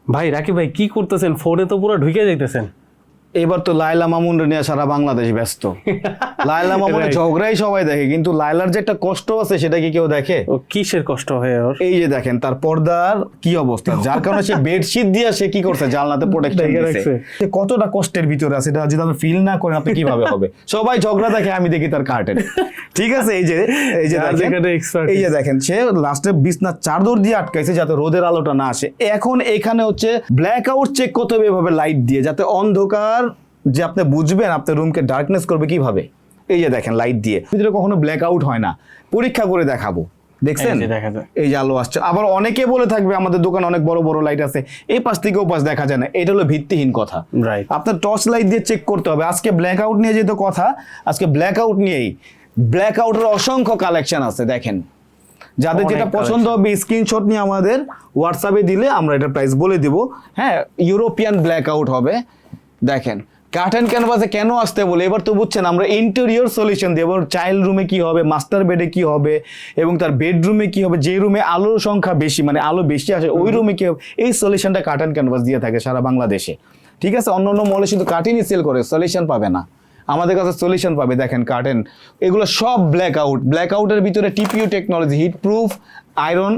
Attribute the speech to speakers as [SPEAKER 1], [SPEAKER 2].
[SPEAKER 1] ভাই রাকিব ভাই কি করতেছেন? ফোনে তো পুরো ঢুকে যাইতেছেন।
[SPEAKER 2] এবার তো লায়লা মামুনরে নিয়ে সারা বাংলাদেশ ব্যস্ত। লায়লা মামুনের
[SPEAKER 1] Right.
[SPEAKER 2] ঝগড়াই সবাই দেখে, কিন্তু লায়লার যে একটা কষ্ট আছে সেটা কি কেউ দেখে?
[SPEAKER 1] ও কিসের কষ্ট হয় ওর?
[SPEAKER 2] এই যে দেখেন তার পর্দার কি অবস্থা, যার কারণে সে বেডশিট দিয়ে সে কি করছে, জানলাতে প্রোটেকশন
[SPEAKER 1] ঢেকে
[SPEAKER 2] দিচ্ছে।
[SPEAKER 1] রাখছে।
[SPEAKER 2] সে কতটা কষ্টের ভিতরে আছে, এটা যদি আপনি ফিল না করেন আপনি কিভাবে হবে? সবাই ঝগড়া দেখে, আমি দেখি তার কার্টেন। ঠিক আছে, এই যে
[SPEAKER 1] যার
[SPEAKER 2] দেখেন,
[SPEAKER 1] যেখানে expertise।
[SPEAKER 2] এই যে দেখেন সে লাস্টে বিছনার চাদর দিয়ে আটকাইছে যাতে রোদের আলোটা না আসে। এখন এখানে হচ্ছে ব্ল্যাক আউট চেক করতে হবে এভাবে লাইট দিয়ে, যাতে অন্ধকার যে আপনি বুঝবেন আপনার রুমকে ডার্কনেস করবে কিভাবে। এই যে দেখেন লাইট দিয়ে, ভিতরে কখনো ব্ল্যাক আউট হয় না, পরীক্ষা করে দেখাবো। দেখছেন,
[SPEAKER 1] এই যে দেখা যায়।
[SPEAKER 2] এই যে আলো আসছে। আবার অনেকে বলে থাকবে আমাদের দোকানে অনেক বড় বড় লাইট আছে, এই পাশ থেকে ও পাশ দেখা যায় না, এটা হলো ভিত্তিহীন কথা।
[SPEAKER 1] Right.
[SPEAKER 2] আপনার টর্চ লাইট দিয়ে চেক করতে হবে। আজকে ব্ল্যাক আউট নিয়ে যেহেতু কথা, আজকে ব্ল্যাক আউট নিয়েই, ব্ল্যাক আউটের অসংখ্য কালেকশন আছে। দেখেন, যাদের
[SPEAKER 1] অনেক
[SPEAKER 2] যেটা পছন্দ হবে স্ক্রিনশট নিয়ে আমাদের হোয়াটসঅ্যাপে দিলে আমরা এটার প্রাইস বলে দিব। হ্যাঁ, ইউরোপিয়ান ব্ল্যাক আউট হবে। দেখেন কার্টেন ক্যানভাসে কেন আসতে বলে, এবার তো বুঝছেন আমরা ইন্টেরিয়র সলিউশন দেবো। চাইল্ড রুমে কি হবে, মাস্টার বেডে কি হবে, এবং তার বেডরুমে কি হবে, যে রুমে আলোর সংখ্যা বেশি, মানে আলো বেশি আসে ওই রুমে কি হবে, এই সলিউশনটা কার্টেন ক্যানভাস দিয়ে থাকে সারা বাংলাদেশে। ঠিক আছে, অন্য অন্য মলে শুধু কার্টেনই সেল করে, সলিউশন পাবে না, আমাদের কাছে সলিউশন পাবে। দেখেন কার্টেন, এগুলো সব ব্ল্যাক আউট। ব্ল্যাক আউটের ভিতরে TPU technology, heat proof, iron